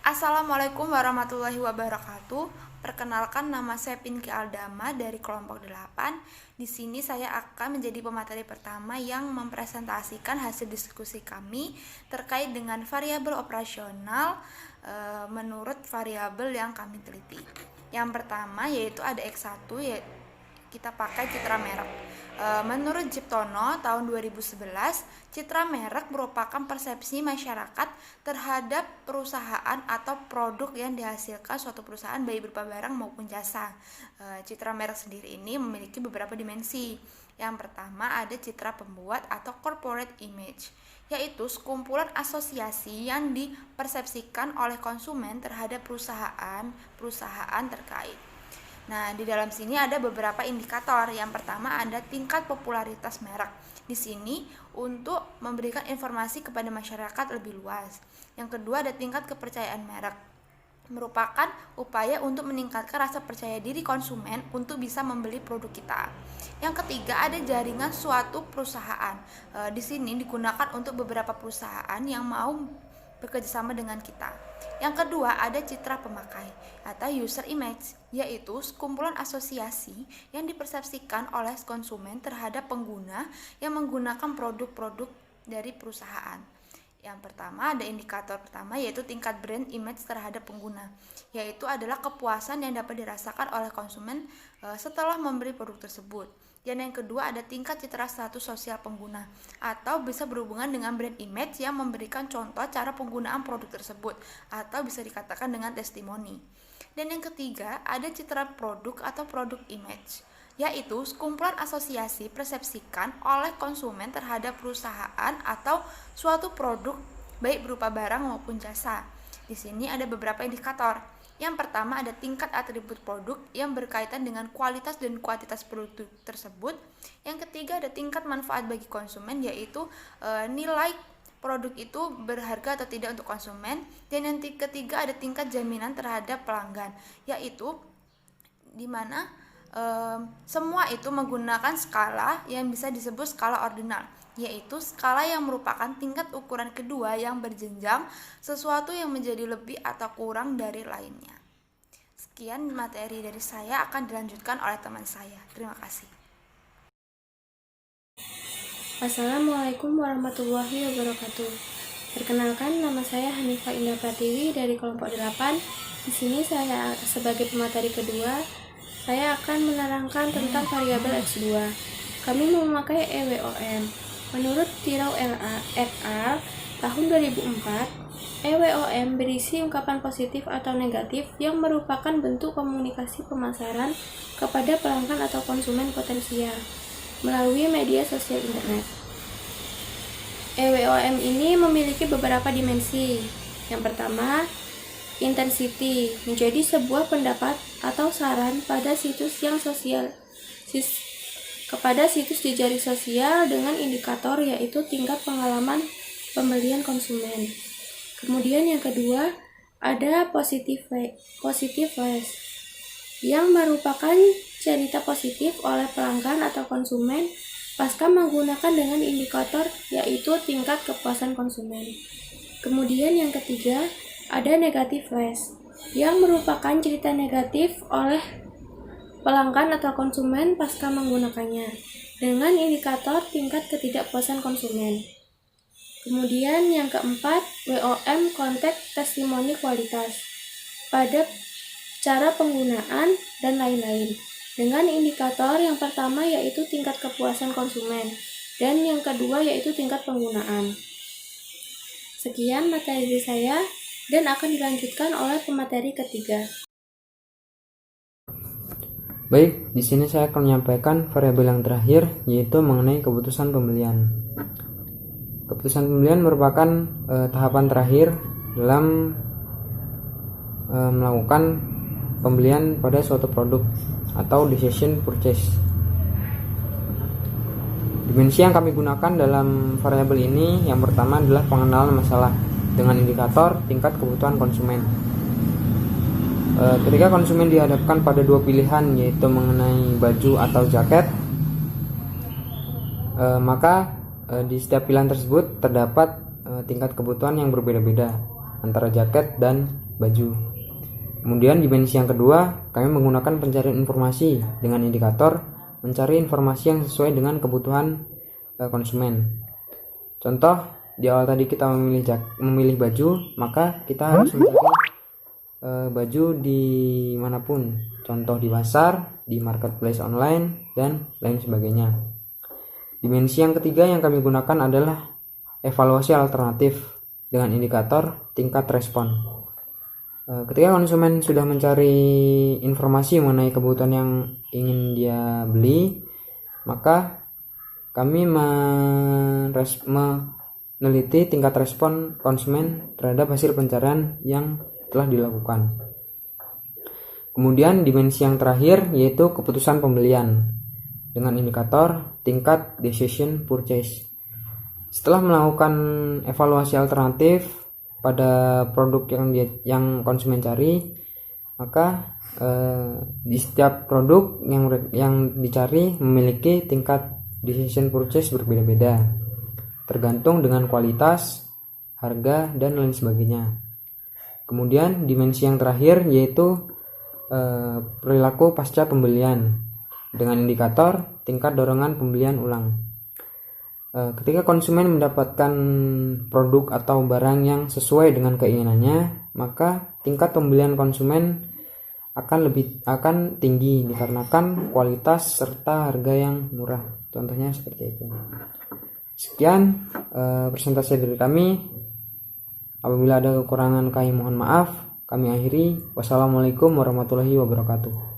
Assalamualaikum warahmatullahi wabarakatuh. Perkenalkan, nama saya Pinky Aldama dari kelompok 8. Di sini saya akan menjadi pemateri pertama yang mempresentasikan hasil diskusi kami terkait dengan variabel operasional menurut variabel yang kami teliti. Yang pertama yaitu ada X1, yaitu kita pakai citra merek. Menurut Jiptono tahun 2011, citra merek merupakan persepsi masyarakat terhadap perusahaan atau produk yang dihasilkan suatu perusahaan baik berupa barang maupun jasa. Citra merek sendiri ini memiliki beberapa dimensi. Yang pertama ada citra pembuat atau corporate image, yaitu sekumpulan asosiasi yang dipersepsikan oleh konsumen terhadap perusahaan terkait. Nah, di dalam sini ada beberapa indikator. Yang pertama ada tingkat popularitas merek. Di sini untuk memberikan informasi kepada masyarakat lebih luas. Yang kedua ada tingkat kepercayaan merek. Merupakan upaya untuk meningkatkan rasa percaya diri konsumen untuk bisa membeli produk kita. Yang ketiga ada jaringan suatu perusahaan. Di sini digunakan untuk beberapa perusahaan yang mau bekerjasama dengan kita. Yang kedua ada citra pemakai atau user image, yaitu sekumpulan asosiasi yang dipersepsikan oleh konsumen terhadap pengguna yang menggunakan produk-produk dari perusahaan. Yang pertama ada indikator pertama yaitu tingkat brand image terhadap pengguna, yaitu adalah kepuasan yang dapat dirasakan oleh konsumen setelah membeli produk tersebut. Dan yang kedua ada tingkat citra status sosial pengguna, atau bisa berhubungan dengan brand image yang memberikan contoh cara penggunaan produk tersebut, atau bisa dikatakan dengan testimoni. Dan yang ketiga ada citra produk atau produk image, yaitu sekumpulan asosiasi persepsikan oleh konsumen terhadap perusahaan atau suatu produk baik berupa barang maupun jasa. Di sini ada beberapa indikator. Yang pertama ada tingkat atribut produk yang berkaitan dengan kualitas dan kuantitas produk tersebut. Yang ketiga ada tingkat manfaat bagi konsumen, yaitu nilai produk itu berharga atau tidak untuk konsumen. Dan yang ketiga ada tingkat jaminan terhadap pelanggan, yaitu di mana semua itu menggunakan skala yang bisa disebut skala ordinal, yaitu skala yang merupakan tingkat ukuran kedua yang berjenjang, sesuatu yang menjadi lebih atau kurang dari lainnya. Sekian materi dari saya, akan dilanjutkan oleh teman saya. Terima kasih. Assalamualaikum warahmatullahi wabarakatuh. Perkenalkan, nama saya Hanifah Indah Pratiwi dari kelompok 8. Di sini saya sebagai pemateri kedua, saya akan menerangkan tentang variabel X2. Kami memakai EWOM. Menurut Tirau et al. Tahun 2004, EWOM berisi ungkapan positif atau negatif yang merupakan bentuk komunikasi pemasaran kepada pelanggan atau konsumen potensial melalui media sosial internet. EWOM ini memiliki beberapa dimensi. Yang pertama, intensity menjadi sebuah pendapat atau saran pada situs yang sosial kepada situs di jaring sosial dengan indikator yaitu tingkat pengalaman pembelian konsumen. Kemudian yang kedua ada positive list yang merupakan cerita positif oleh pelanggan atau konsumen pasca menggunakan dengan indikator yaitu tingkat kepuasan konsumen. Kemudian yang ketiga ada negative list yang merupakan cerita negatif oleh pelanggan atau konsumen pasca menggunakannya dengan indikator tingkat ketidakpuasan konsumen. Kemudian yang keempat, WOM konteks testimoni kualitas pada cara penggunaan dan lain-lain dengan indikator yang pertama yaitu tingkat kepuasan konsumen dan yang kedua yaitu tingkat penggunaan. Sekian materi dari saya dan akan dilanjutkan oleh pemateri ketiga. Baik, di sini saya akan menyampaikan variabel yang terakhir, yaitu mengenai keputusan pembelian. Keputusan pembelian merupakan tahapan terakhir dalam melakukan pembelian pada suatu produk atau decision purchase. Dimensi yang kami gunakan dalam variabel ini yang pertama adalah pengenalan masalah dengan indikator tingkat kebutuhan konsumen. Ketika konsumen dihadapkan pada dua pilihan yaitu mengenai baju atau jaket, maka di setiap pilihan tersebut terdapat tingkat kebutuhan yang berbeda-beda antara jaket dan baju. Kemudian dimensi yang kedua, kami menggunakan pencarian informasi dengan indikator mencari informasi yang sesuai dengan kebutuhan konsumen. Contoh, di awal tadi kita memilih baju, maka kita harus mencari baju di manapun. Contoh di pasar, di marketplace online, dan lain sebagainya. Dimensi yang ketiga yang kami gunakan adalah evaluasi alternatif dengan indikator tingkat respon. Ketika konsumen sudah mencari informasi mengenai kebutuhan yang ingin dia beli, maka kami meneliti tingkat respon konsumen terhadap hasil pencarian yang telah dilakukan. Kemudian dimensi yang terakhir yaitu keputusan pembelian dengan indikator tingkat decision purchase. Setelah melakukan evaluasi alternatif pada produk yang konsumen cari, maka di setiap produk yang dicari memiliki tingkat decision purchase berbeda-beda, tergantung dengan kualitas, harga, dan lain sebagainya. Kemudian dimensi yang terakhir yaitu perilaku pasca pembelian dengan indikator tingkat dorongan pembelian ulang. Ketika konsumen mendapatkan produk atau barang yang sesuai dengan keinginannya, maka tingkat pembelian konsumen akan tinggi dikarenakan kualitas serta harga yang murah. Contohnya seperti itu. Sekian presentasi dari kami. Apabila ada kekurangan kami mohon maaf. Kami akhiri. Wassalamualaikum warahmatullahi wabarakatuh.